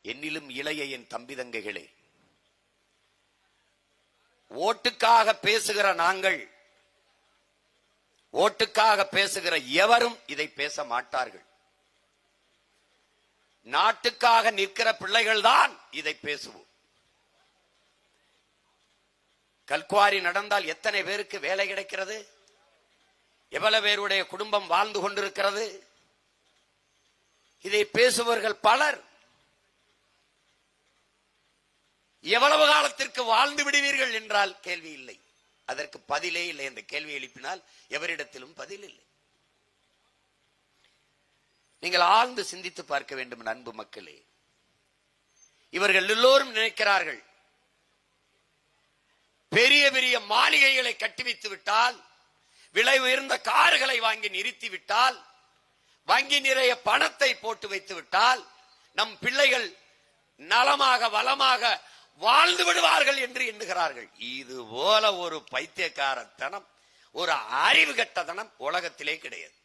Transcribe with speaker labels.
Speaker 1: என்னிலும் இளைய என் தம்பி தங்கைகளே, ஓட்டுக்காக பேசுகிற நாங்கள், ஓட்டுக்காக பேசுகிற எவரும் இதை பேச மாட்டார்கள். நாட்டுக்காக நிற்கிற பிள்ளைகள் தான் இதை பேசுவோம். கல்குவாரி நடந்தால் எத்தனை பேருக்கு வேலை கிடைக்கிறது? எவ்வளவு பேருடைய குடும்பம் வாழ்ந்து கொண்டிருக்கிறது? இதை பேசுபவர்கள் பலர். எவ்வளவு காலத்திற்கு வாழ்ந்து விடுவீர்கள் என்றால் கேள்வி இல்லை. அதற்கு பதிலே இல்லை. அந்த கேள்வி எழுப்பினால் எவரிடத்திலும் பதில் இல்லை. நீங்கள் ஆழ்ந்து சிந்தித்து பார்க்க வேண்டும் அன்பு மக்களே. இவர்கள் எல்லோரும் நினைக்கிறார்கள், பெரிய பெரிய மாளிகைகளை கட்டி வைத்து விட்டால், விலை உயர்ந்த கார்களை வாங்கி நிறுத்தி விட்டால், வங்கி நிறைய பணத்தை போட்டு வைத்து விட்டால் நம் பிள்ளைகள் நலமாக வளமாக வாழ்ந்து விடுவார்கள் என்று எண்ணுகிறார்கள். இது போல ஒரு பைத்தியக்காரத்தனம், ஒரு அறிவு கட்டத்தனம் உலகத்திலே கிடையாது.